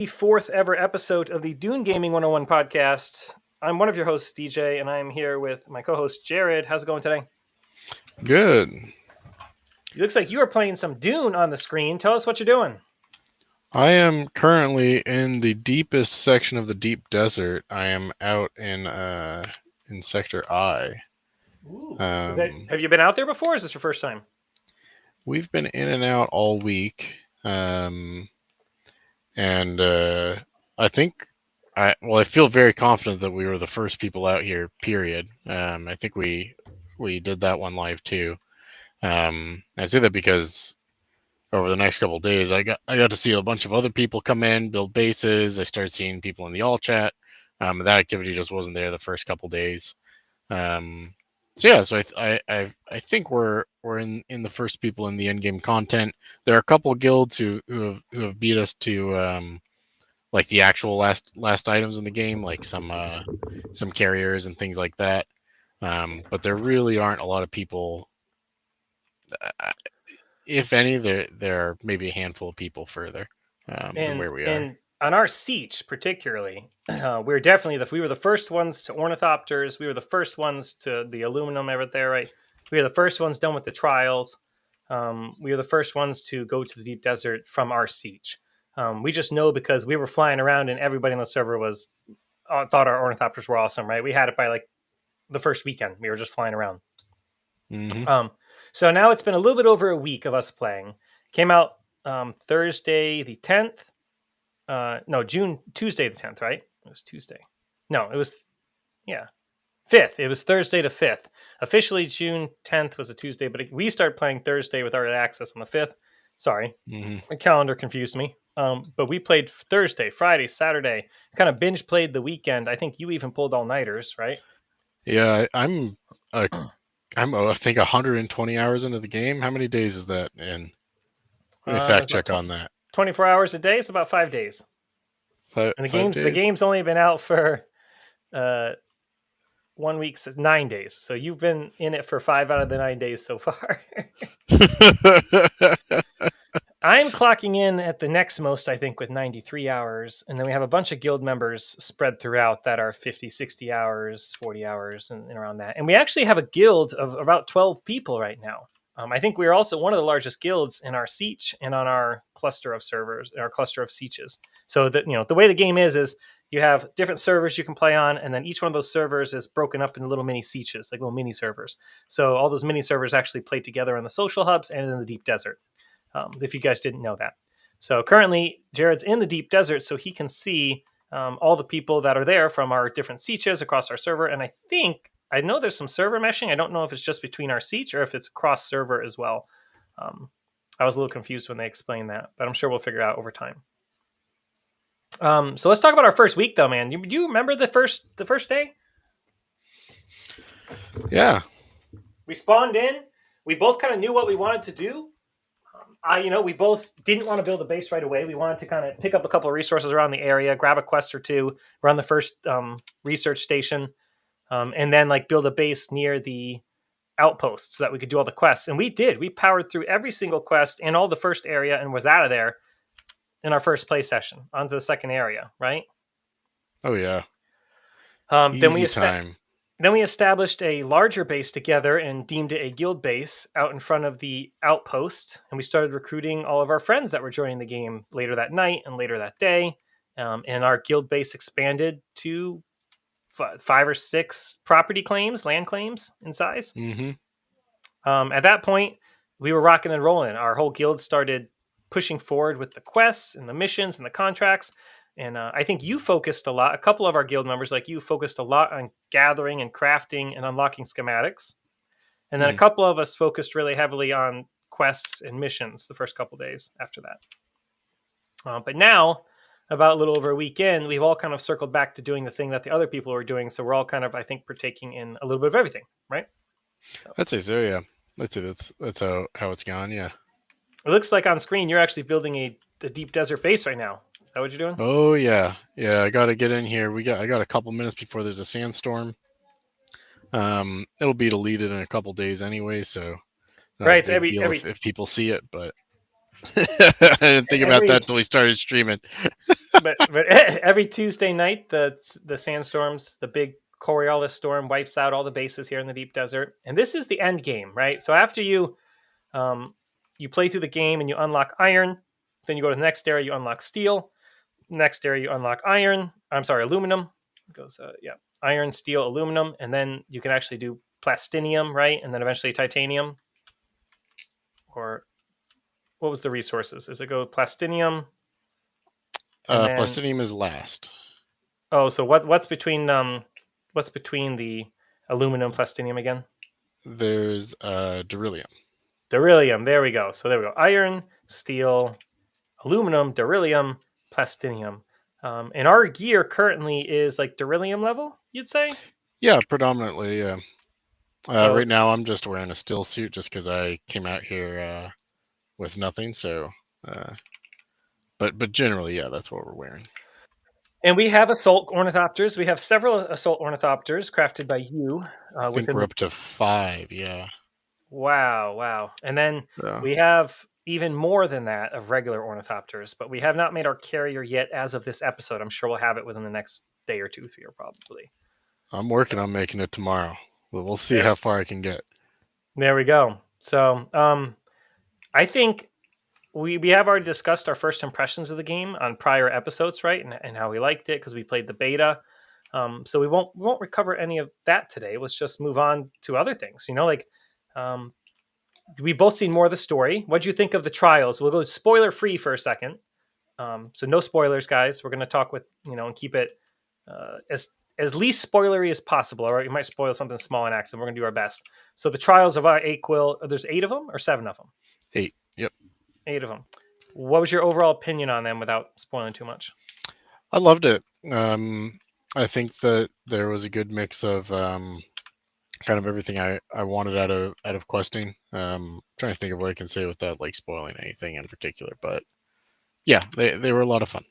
The fourth ever episode of the Dune Gaming 101 podcast. I'm one of your hosts, DJ, and I'm here with my co-host, Jared. How's it going today? Good. It looks like you are playing some Dune on the screen. Tell us what you're doing. I am currently in the deepest section of the deep desert. I am out in Sector I. Ooh. Um, Have you been out there before, or is this your first time? we've been in and out all week, and I think I feel very confident that we were the first people out here. Period. I think we did that one live too. I say that because over the next couple of days, I got to see a bunch of other people come in, build bases. I started seeing people in the all chat. That activity just wasn't there the first couple of days. So I think we're in the first people in the end game content. There are a couple of guilds who have beat us to like the actual last items in the game, like some carriers and things like that. But there really aren't a lot of people. If any, there are maybe a handful of people further than where we are. And on our siege, particularly, we were the first ones to ornithopters. We were the first ones to the aluminum over there, right? We were the first ones done with the trials. We were the first ones to go to the deep desert from our siege. We just know because we were flying around and everybody on the server thought our ornithopters were awesome, right? We had it by like the first weekend. We were just flying around. Mm-hmm. So now it's been a little bit over a week of us playing. Came out Thursday the 10th. Tuesday the 10th, right? It was Tuesday. No, it was, 5th. It was Thursday the 5th. Officially, June 10th was a Tuesday, but we started playing Thursday with early access on the 5th. Sorry, The calendar confused me. But we played Thursday, Friday, Saturday. Kind of binge played the weekend. I think you even pulled all-nighters, right? Yeah, I'm I think 120 hours into the game. How many days is that in? Let me fact check on that. 24 hours a day. It's about 5 days. And the game's only been out for 1 week, 9 days. So you've been in it for 5 out of the 9 days so far. I'm clocking in at the next most, I think, with 93 hours. And then we have a bunch of guild members spread throughout that are 50, 60 hours, 40 hours, and around that. And we actually have a guild of about 12 people right now. I think we're also one of the largest guilds in our siege and on our cluster of servers, our cluster of sieges. So that, the way the game is you have different servers you can play on, and then each one of those servers is broken up into little mini sieges, like little mini servers. So all those mini servers actually play together in the social hubs and in the deep desert. If you guys didn't know that. So currently, Jared's in the deep desert, so he can see all the people that are there from our different sieges across our server. And I know there's some server meshing. I don't know if it's just between our siege or if it's cross server as well. I was a little confused when they explained that, but I'm sure we'll figure it out over time. So let's talk about our first week, though, man. Do you remember the first day? Yeah. We spawned in. We both kind of knew what we wanted to do. We both didn't want to build a base right away. We wanted to kind of pick up a couple of resources around the area, grab a quest or two, run the first research station, and then build a base near the outpost so that we could do all the quests. And we did. We powered through every single quest in all the first area and was out of there in our first play session onto the second area, right? Oh, yeah. Then we established a larger base together and deemed it a guild base out in front of the outpost. And we started recruiting all of our friends that were joining the game later that night and later that day. And our guild base expanded to 5 or 6 property claims, land claims in size. Mm-hmm. At that point, we were rocking and rolling. Our whole guild started pushing forward with the quests and the missions and the contracts. And I think you focused a lot. A couple of our guild members, like you, focused a lot on gathering and crafting and unlocking schematics. And then a couple of us focused really heavily on quests and missions the first couple of days after that. But now, about a little over a weekend, we've all kind of circled back to doing the thing that the other people were doing. So we're all kind of, I think, partaking in a little bit of everything, right? I'd say so, yeah. That's how it's gone, yeah. It looks like on screen you're actually building a deep desert base right now. Is that what you're doing? Oh, yeah. Yeah, I got to get in here. I got a couple minutes before there's a sandstorm. It'll be deleted in a couple days anyway, so right. It's if people see it, but I didn't think about that Every till we started streaming. but every Tuesday night, the sandstorms, the big Coriolis storm wipes out all the bases here in the deep desert, and this is the end game, right? So after you play through the game and you unlock iron, then you go to the next area, you unlock steel. Next area, you unlock iron. I'm sorry, aluminum. It goes, yeah, iron, steel, aluminum, and then you can actually do plastinium, right? And then eventually titanium. Or what was the resources? Does it go plastinium? And then Plastinium is last. oh, so what's between the aluminum plastinium again? There's beryllium. Beryllium. There we go. So there we go. Iron, steel, aluminum, beryllium, plastinium. And our gear currently is like beryllium level, you'd say? Yeah, predominantly. Yeah. So Right now, I'm just wearing a still suit just because I came out here with nothing. So, but generally, yeah, that's what we're wearing. and we have assault ornithopters. We have several assault ornithopters crafted by you. I think we're up to 5. Yeah. Wow. And then we have even more than that of regular ornithopters, but we have not made our carrier yet as of this episode. I'm sure we'll have it within the next day or two, 3, or probably. I'm working on making it tomorrow. But we'll see how far I can get. There we go. So I think we have already discussed our first impressions of the game on prior episodes, right? And how we liked it because we played the beta. So we won't recover any of that today. Let's just move on to other things. We've both seen more of the story. What do you think of the trials? We'll go spoiler free for a second. So no spoilers, guys. We're going to talk with and keep it as least spoilery as possible. All right, we might spoil something small in accident. We're going to do our best. So the trials of Aquil. There's 8 of them or 7 of them. 8. Yep. 8 of them. What was your overall opinion on them without spoiling too much? I loved it. I think that there was a good mix of kind of everything I wanted out of questing. Trying to think of what I can say without like spoiling anything in particular, but yeah, they were a lot of fun.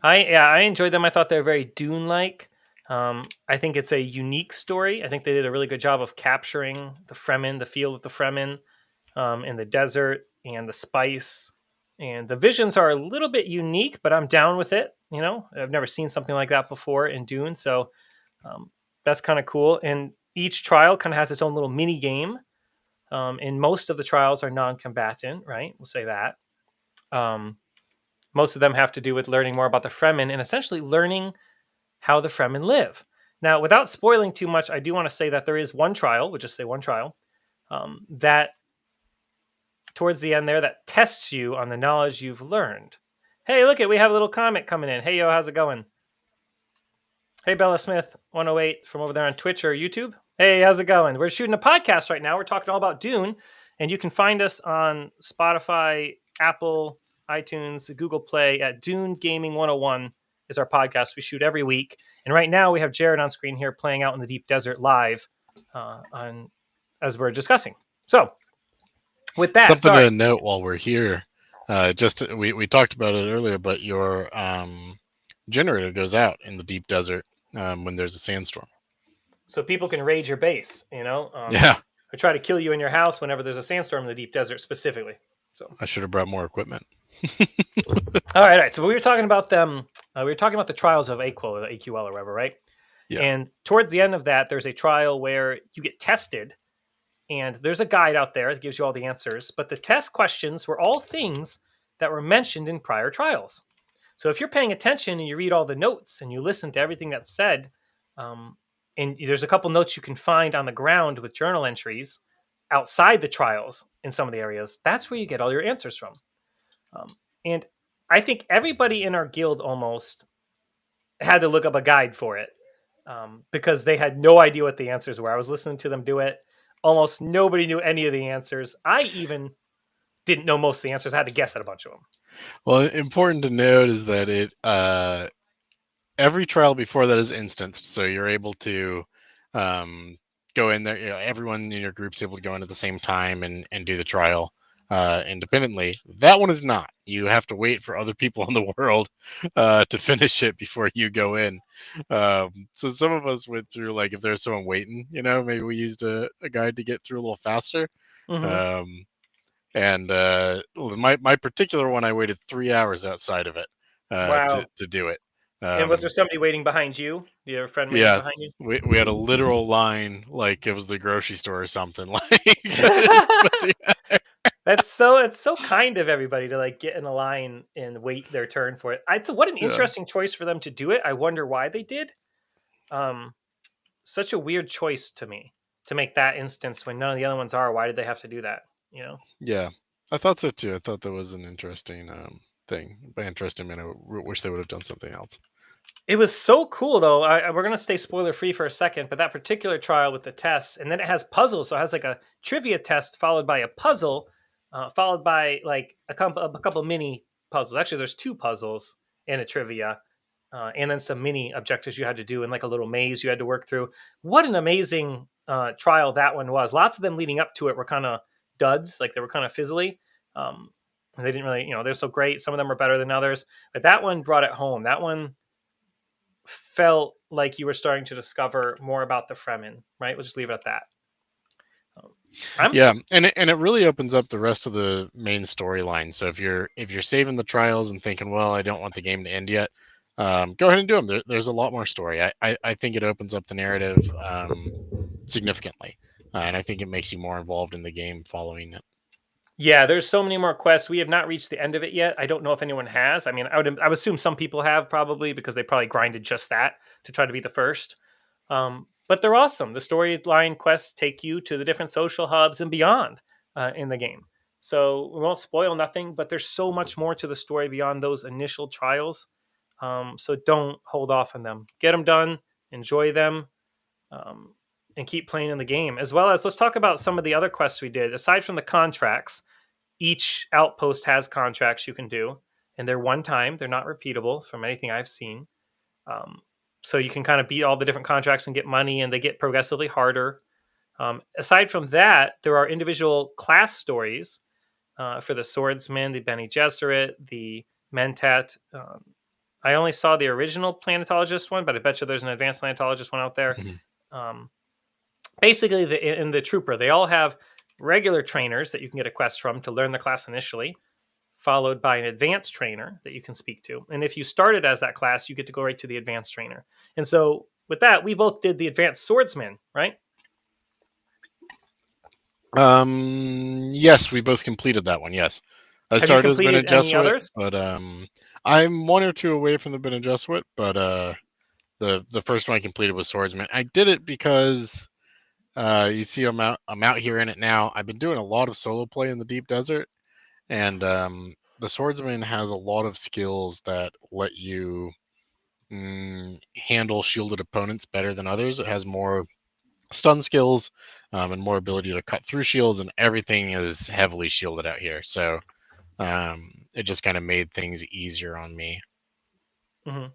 I enjoyed them. I thought they were very Dune-like. I think it's a unique story. I think they did a really good job of capturing the Fremen, the feel of the Fremen in the desert, and the spice. And the visions are a little bit unique, but I'm down with it. I've never seen something like that before in Dune, so that's kind of cool. And each trial kind of has its own little mini game. And most of the trials are non-combatant, right? We'll say that. Most of them have to do with learning more about the Fremen and essentially learning how the Fremen live. Now, without spoiling too much, I do want to say that there is one trial, we'll just say one trial, that towards the end there that tests you on the knowledge you've learned. Hey, look we have a little comment coming in. Hey, yo, how's it going? Hey, Bella Smith, 108 from over there on Twitch or YouTube. Hey, how's it going? We're shooting a podcast right now. We're talking all about Dune, and you can find us on Spotify, Apple, iTunes, Google Play at Dune Gaming 101 is our podcast we shoot every week. And right now we have Jared on screen here playing out in the deep desert live as we're discussing. So with that, something to note while we're here, we talked about it earlier, but your generator goes out in the deep desert when there's a sandstorm. So people can raid your base, yeah. Or try to kill you in your house whenever there's a sandstorm in the deep desert specifically. So I should have brought more equipment. All right. So we were talking about them. We were talking about the trials of Aquil or AQL or whatever, right? Yeah. And towards the end of that, there's a trial where you get tested, and there's a guide out there that gives you all the answers. But the test questions were all things that were mentioned in prior trials. So if you're paying attention and you read all the notes and you listen to everything that's said, and there's a couple notes you can find on the ground with journal entries outside the trials in some of the areas, that's where you get all your answers from. And I think everybody in our guild almost had to look up a guide for it because they had no idea what the answers were. I was listening to them do it. Almost nobody knew any of the answers. I even didn't know most of the answers. I had to guess at a bunch of them. Well, important to note is that every trial before that is instanced, so you're able to go in there. Everyone in your group's able to go in at the same time and do the trial independently. That one is not. You have to wait for other people in the world to finish it before you go in. So some of us went through, like, if there's someone waiting, maybe we used a guide to get through a little faster. Mm-hmm. And my particular one, I waited 3 hours outside of it Wow. to do it. And was there somebody waiting behind you? Do you have a friend waiting Yeah, behind you? we had a literal line like it was the grocery store or something. But yeah, It's so kind of everybody to like get in a line and wait their turn for it. What an yeah, interesting choice for them to do it. I wonder why they did. Um, Such a weird choice to me to make that instance when none of the other ones are. Why did they have to do that? You know? yeah. I thought so too. I thought that was an interesting thing. By interesting, I mean, I wish they would have done something else. It was so cool though. We're gonna stay spoiler free for a second, but that particular trial with the tests, and then it has puzzles. So it has like a trivia test followed by a puzzle, followed by like a couple mini puzzles. Actually, there's two puzzles and a trivia, and then some mini objectives you had to do, and like a little maze you had to work through. What an amazing trial that one was. Lots of them leading up to it were kind of duds, like they were kind of fizzly. And they didn't really, they're so great. Some of them are better than others, but that one brought it home. That one felt like you were starting to discover more about the Fremen, right? We'll just leave it at that. Yeah, and it really opens up the rest of the main storyline. So if you're saving the trials and thinking, well, I don't want the game to end yet, go ahead and do them. There's a lot more story. I think it opens up the narrative significantly, and I think it makes you more involved in the game following it. Yeah, there's so many more quests. We have not reached the end of it yet. I don't know if anyone has. I mean, I would assume some people have probably because they probably grinded just that to try to be the first. But they're awesome. The storyline quests take you to the different social hubs and beyond in the game. So we won't spoil nothing, but there's so much more to the story beyond those initial trials. So don't hold off on them. Get them done, enjoy them, um, and keep playing in the game. As well as let's talk about some of the other quests we did. Aside from the contracts, each outpost has contracts you can do, and they're one time. They're not repeatable from anything I've seen. Um, so you can kind of beat all the different contracts and get money, and they get progressively harder. Aside from that, there are individual class stories for the swordsman, the Bene Gesserit, the Mentat. I only saw the original planetologist one, but I bet you there's an advanced planetologist one out there. Um, Basically, in the trooper, they all have regular trainers that you can get a quest from to learn the class initially, followed by an advanced trainer that you can speak to. And if you started as that class, you get to go right to the advanced trainer. And so with that, we both did the advanced swordsman, right? Yes, we both completed that one. Yes, I Have you started as Bene completed any Gesserit, others? but I'm one or two away from the Bene Gesserit. But the first one I completed was Swordsman. I did it because you see I'm out here in it now. I've been doing a lot of solo play in the deep desert, and the Swordsman has a lot of skills that let you handle shielded opponents better than others. It has more stun skills and more ability to cut through shields, and everything is heavily shielded out here. So it just kind of made things easier on me. Mm-hmm.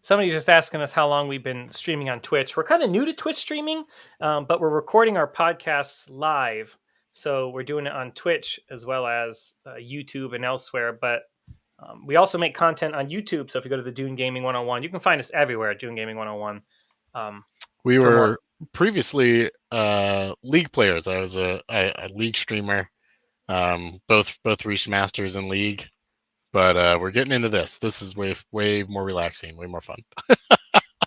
Somebody's just asking us how long we've been streaming on Twitch. We're kind of new to Twitch streaming, but we're recording our podcasts live. So we're doing it on Twitch as well as YouTube and elsewhere. But we also make content on YouTube. So if you go to the Dune Gaming 101, you can find us everywhere at Dune Gaming 101. We were previously League players. I was a League streamer. Both reached masters in League. But we're getting into this. This is way more relaxing, way more fun.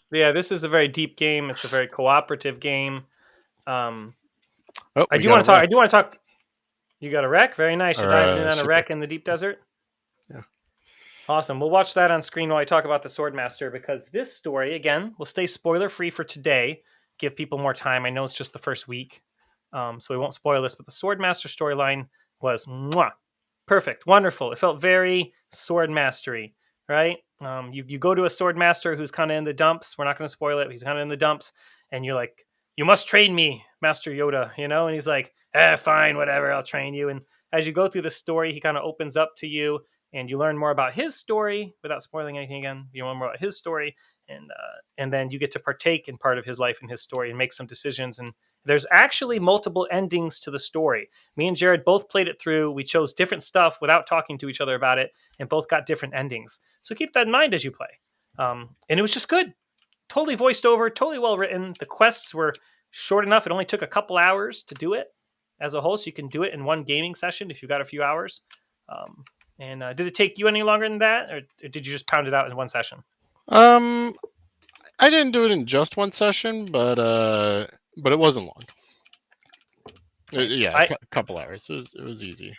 Yeah, this is a very deep game. It's a very cooperative game. I do want to talk. You got a wreck? Very nice. You're diving in on a wreck in the deep desert? Yeah. Awesome. We'll watch that on screen while I talk about the Swordmaster, because this story, again, will stay spoiler-free for today. Give people more time. I know it's just the first week, so we won't spoil this, but the Swordmaster storyline was perfect, wonderful. It felt very sword mastery, right? You go to a sword master who's kind of in the dumps. We're not going to spoil it. He's kind of in the dumps, and you're like, "You must train me, Master Yoda," And he's like, "Fine, whatever. I'll train you." And as you go through the story, he kind of opens up to you, and you learn more about his story without spoiling anything. Again, you learn more about his story, and then you get to partake in part of his life and his story and make some decisions. And there's actually multiple endings to the story. Me and Jared both played it through. We chose different stuff without talking to each other about it, and both got different endings. So keep that in mind as you play. And it was just good. Totally voiced over, totally well written. The quests were short enough. It only took a couple hours to do it. as a whole, so you can do it in one gaming session if you've got a few hours. And did it take you any longer than that, or did you just pound it out in one session? I didn't do it in just one session, but it wasn't long. Nice. Yeah, a couple hours. It was easy.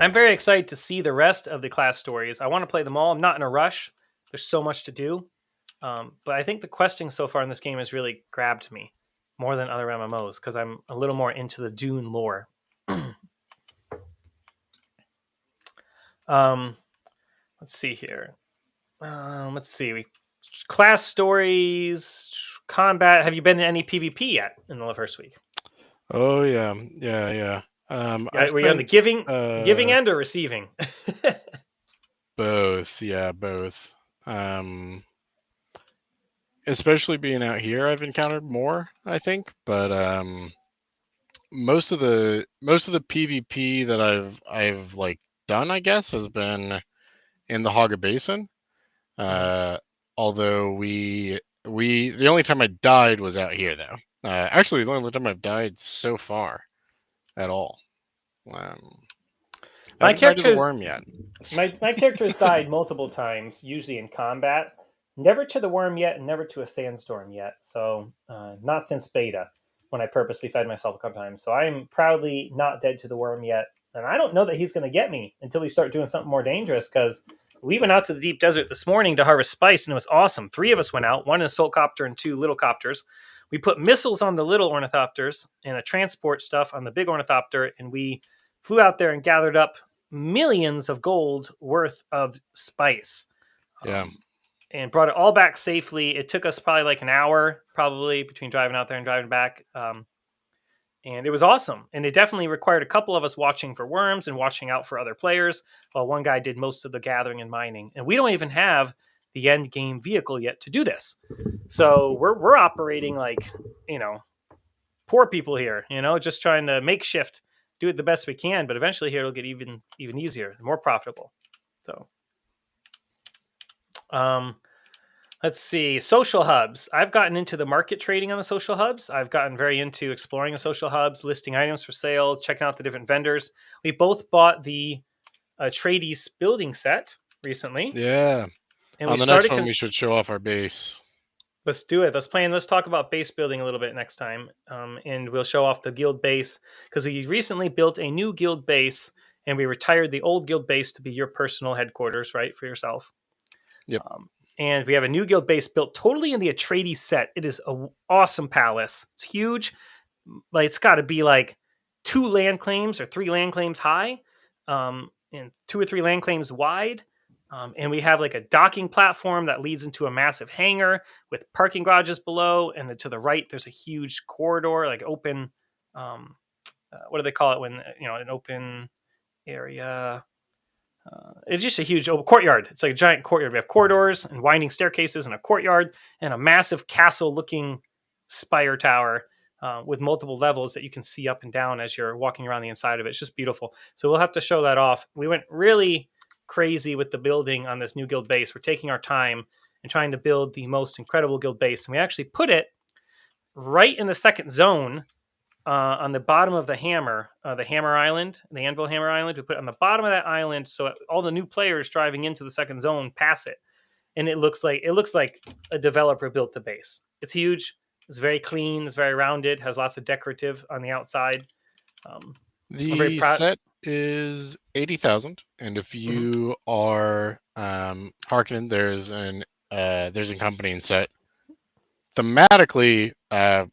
I'm very excited to see the rest of the class stories. I want to play them all. I'm not in a rush. There's so much to do. But I think the questing so far in this game has really grabbed me more than other MMOs because I'm a little more into the Dune lore. Let's see here. Let's see. Class stories, combat. Have you been to any PvP yet in the first week? Oh yeah. Were you on the giving end or receiving? Both. Yeah, both. Especially being out here, I've encountered more, I think. But most of the PvP that I've like done, I guess, has been in the Haga Basin. Although the only time I died was out here, though. Actually, the only time I've died so far at all. My character worm yet. My character has died multiple times, usually in combat. Never to the worm yet, and never to a sandstorm yet. So not since beta, when I purposely fed myself a couple times. So I'm proudly not dead to the worm yet, and I don't know that he's going to get me until we start doing something more dangerous. Because we went out to the deep desert this morning to harvest spice, and it was awesome. 3 of us went out, 1 assault copter and 2 little copters. We put missiles on the little ornithopters and a transport stuff on the big ornithopter, and we flew out there and gathered up millions of gold worth of spice. Yeah. And brought it all back safely. It took us probably like an hour, probably, between driving out there and driving back. And it was awesome. And it definitely required a couple of us watching for worms and watching out for other players, while one guy did most of the gathering and mining. And we don't even have the end game vehicle yet to do this. So we're operating like, poor people here, just trying to makeshift, do it the best we can. But eventually here it'll get even easier, more profitable. So let's see. Social hubs. I've gotten into the market trading on the social hubs. I've gotten very into exploring the social hubs, listing items for sale, checking out the different vendors. We both bought the Atreides building set recently. Yeah. And on the next one, we should show off our base. Let's do it. Let's talk about base building a little bit next time. And we'll show off the guild base, because we recently built a new guild base, and we retired the old guild base to be your personal headquarters, right, for yourself. Yep. And we have a new guild base built totally in the Atreides set. It is an awesome palace. It's huge. Like, it's got to be like 2 land claims or 3 land claims high, and 2 or 3 land claims wide. And we have like a docking platform that leads into a massive hangar with parking garages below. And to the right, there's a huge corridor, like open. What do they call it when an open area? It's just a huge courtyard. It's like a giant courtyard. We have corridors and winding staircases and a courtyard and a massive castle-looking spire tower with multiple levels that you can see up and down as you're walking around the inside of it. It's just beautiful. So we'll have to show that off. We went really crazy with the building on this new guild base. We're taking our time and trying to build the most incredible guild base. And we actually put it right in the second zone on the bottom of the hammer island, the anvil hammer island. We put it on the bottom of that island so all the new players driving into the second zone pass it. And it looks like a developer built the base. It's huge. It's very clean. It's very rounded. Has lots of decorative on the outside. The set is 80,000, and if you are Harkonnen, there's an accompanying set. Thematically, or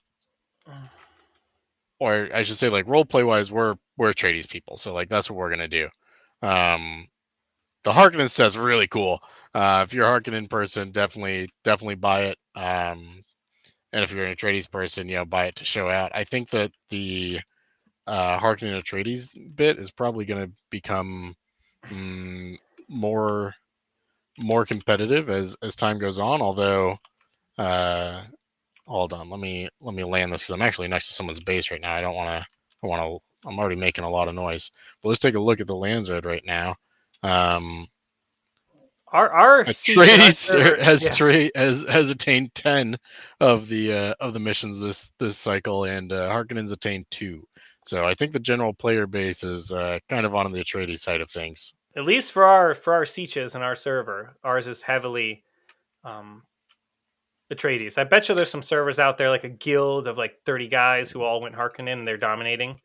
I should say, like, roleplay wise, we're Atreides people, so like that's what we're gonna do. The Harkonnen set's really cool. If you're a Harkonnen person, definitely buy it. And if you're an Atreides person, buy it to show out. I think that the Harkonnen Atreides bit is probably going to become more competitive as time goes on. Although, hold on, let me land this, because I'm actually next to someone's base right now. I don't want to. I'm already making a lot of noise. But let's take a look at the lands right now. Our Atreides has attained 10 of the missions this cycle, and Harkonnen's attained 2. So I think the general player base is kind of on the Atreides side of things. At least for our Sieges and our server, ours is heavily Atreides. I bet you there's some servers out there like a guild of like 30 guys who all went Harkonnen and they're dominating.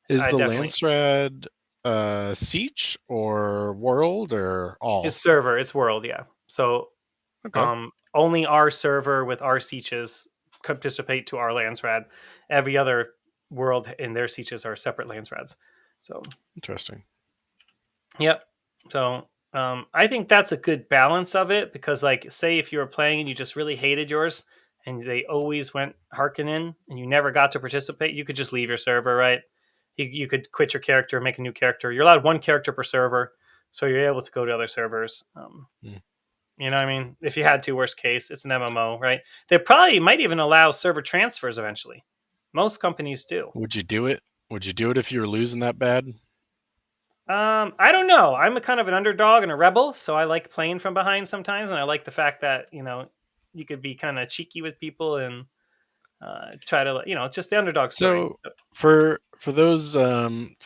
Is I the definitely Landsrad Siege or World or all? It's server, it's world, yeah. So Okay, only our server with our Sieges participate to our Landsrad. Every other world in their Sieges are separate Landsrads. So interesting. yep. So I think that's a good balance of it because, like, say if you were playing and you just really hated yours and they always went Harkonnen and you never got to participate, you could just leave your server, right? You could quit your character, make a new character. You're allowed one character per server, so you're able to go to other servers. You know what I mean? If you had to, worst case, it's an MMO, right? They probably might even allow server transfers eventually. Most companies do. Would you do it? Would you do it if you were losing that bad? I don't know. I'm a kind of an underdog and a rebel, so I like playing from behind sometimes, and I like the fact that you could be kind of cheeky with people and try to it's just the underdog story. So for those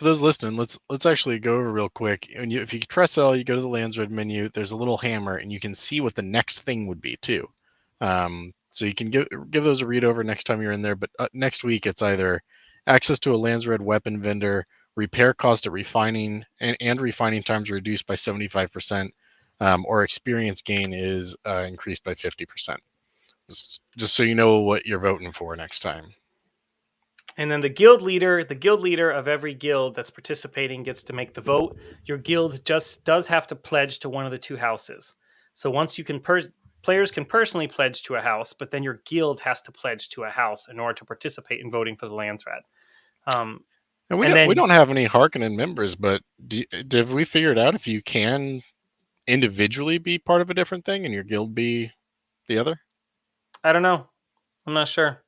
listening, let's actually go over real quick. And if you press L, you go to the Landsred menu. There's a little hammer, and you can see what the next thing would be too. So you can give those a read over next time you're in there. But next week, it's either access to a Landsred weapon vendor, repair cost at refining, and refining times reduced by 75%, or experience gain is increased by 50%. Just so you know what you're voting for next time. And then the guild leader of every guild that's participating gets to make the vote. Your guild just does have to pledge to one of the two houses. So once you can players can personally pledge to a house, but then your guild has to pledge to a house in order to participate in voting for the Landsrad. And we don't have any Harkonnen members, but did we figure it out if you can individually be part of a different thing and your guild be the other? I don't know. I'm not sure.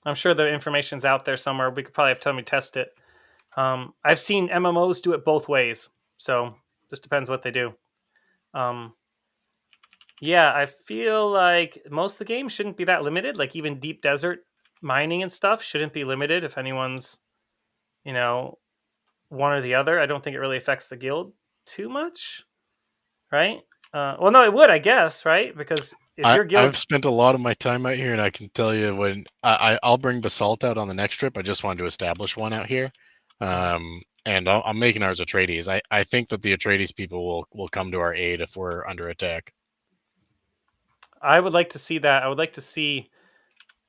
I'm sure the information's out there somewhere. We could probably have Tommy test it. I've seen MMOs do it both ways, so just depends what they do. Yeah, I feel like most of the game shouldn't be that limited. Like even deep desert mining and stuff shouldn't be limited if anyone's, one or the other. I don't think it really affects the guild too much, right? Well, no, it would, I guess, right? Because if your guild, I've spent a lot of my time out here, and I can tell you when I'll bring Basalt out on the next trip. I just wanted to establish one out here, and I'm making ours Atreides. I think that the Atreides people will come to our aid if we're under attack. I would like to see that. I would like to see.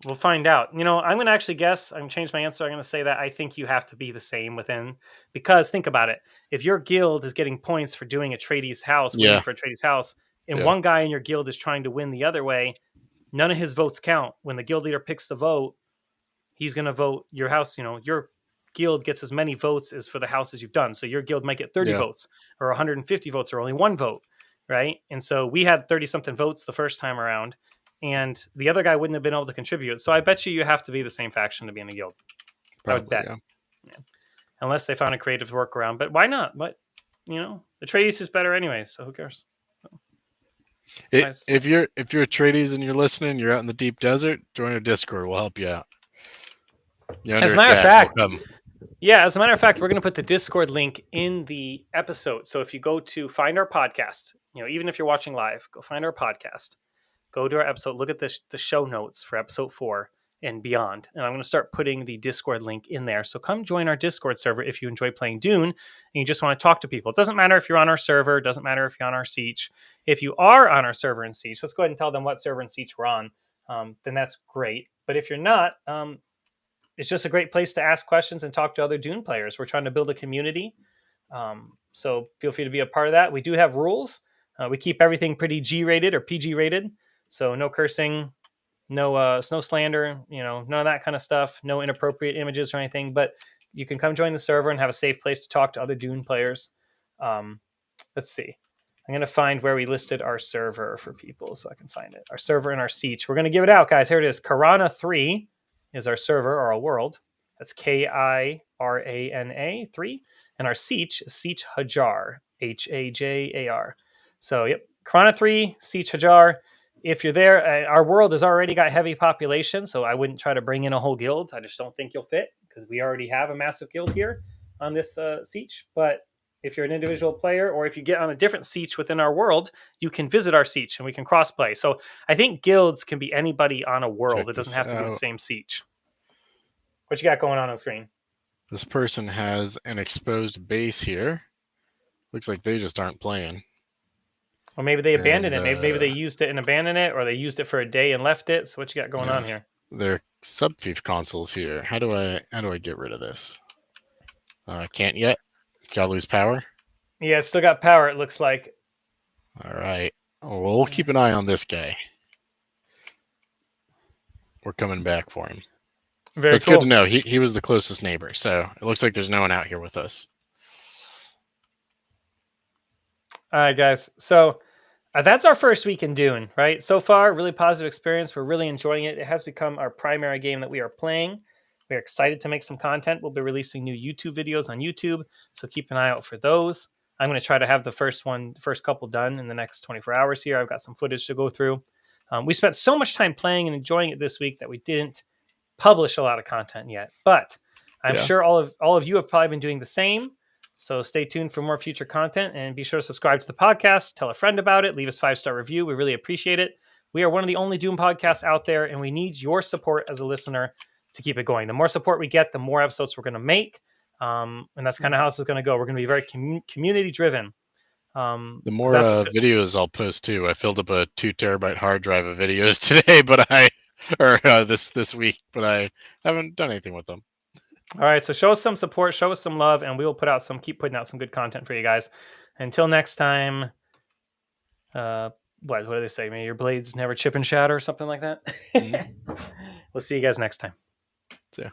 We'll find out. I'm going to actually guess. I'm going to change my answer. I'm going to say that I think you have to be the same within, because think about it. If your guild is getting points for doing Atreides' house, winning for Atreides' house, and one guy in your guild is trying to win the other way, none of his votes count. When the guild leader picks the vote, he's going to vote your house. Your guild gets as many votes as for the houses you've done. So your guild might get 30 votes or 150 votes or only one vote, right? And so we had 30-something votes the first time around, and the other guy wouldn't have been able to contribute. So I bet you have to be the same faction to be in a guild. Probably, I would bet. Yeah. Unless they found a creative workaround. But why not? But, Atreides is better anyway, so who cares? If you're Atreides and you're listening, you're out in the deep desert, join our Discord. We'll help you out. As a matter of fact, we're going to put the Discord link in the episode. So if you go to find our podcast, even if you're watching live, go find our podcast. Go to our episode, look at the show notes for episode 4 and beyond. And I'm going to start putting the Discord link in there. So come join our Discord server if you enjoy playing Dune and you just want to talk to people. It doesn't matter if you're on our server. It doesn't matter if you're on our Siege. If you are on our server in Siege, let's go ahead and tell them what server in Siege we're on. Then that's great. But if you're not, it's just a great place to ask questions and talk to other Dune players. We're trying to build a community. So feel free to be a part of that. We do have rules. We keep everything pretty G-rated or PG-rated. So no cursing, no slander, none of that kind of stuff, no inappropriate images or anything. But you can come join the server and have a safe place to talk to other Dune players. Let's see. I'm going to find where we listed our server for people so I can find it. Our server and our Siege. We're going to give it out, guys. Here it is. Karana 3 is our server or our world. That's Kirana 3. And our Siege is Siege Hajar, Hajar. So, yep. Karana 3, Siege Hajar. If you're there, our world has already got heavy population, so I wouldn't try to bring in a whole guild. I just don't think you'll fit because we already have a massive guild here on this siege. But if you're an individual player, or if you get on a different siege within our world, you can visit our siege and we can cross play. So I think guilds can be anybody on a world. Check It doesn't this have to be the out. same siege. What you got going on screen? This person has an exposed base here. Looks like they just aren't playing. Or maybe they abandoned it. Maybe they used it and abandoned it, or they used it for a day and left it. So what you got going on here? There are sub-thief consoles here. How do I get rid of this? Can't yet. Gotta lose power. Yeah, it's still got power, it looks like. All right. Well, we'll keep an eye on this guy. We're coming back for him. Very cool. Good to know. He was the closest neighbor, so it looks like there's no one out here with us. All right, guys. So that's our first week in Dune, right? So far, really positive experience. We're really enjoying it. It has become our primary game that we are playing. We're excited to make some content. We'll be releasing new YouTube videos on YouTube, so keep an eye out for those. I'm going to try to have the first couple done in the next 24 hours here. I've got some footage to go through. We spent so much time playing and enjoying it this week that we didn't publish a lot of content yet, but I'm sure all of you have probably been doing the same. So stay tuned for more future content, and be sure to subscribe to the podcast, tell a friend about it, leave us 5-star review. We really appreciate it. We are one of the only Doom podcasts out there, and we need your support as a listener to keep it going. The more support we get, the more episodes we're going to make. And that's kind of how this is going to go. We're going to be very community driven. The more videos I'll post too. I filled up a 2 terabyte hard drive of videos today, this week, but I haven't done anything with them. All right, so show us some support, show us some love, and we will keep putting out some good content for you guys. Until next time, what do they say? May your blades never chip and shatter, or something like that. Mm-hmm. We'll see you guys next time. Yeah.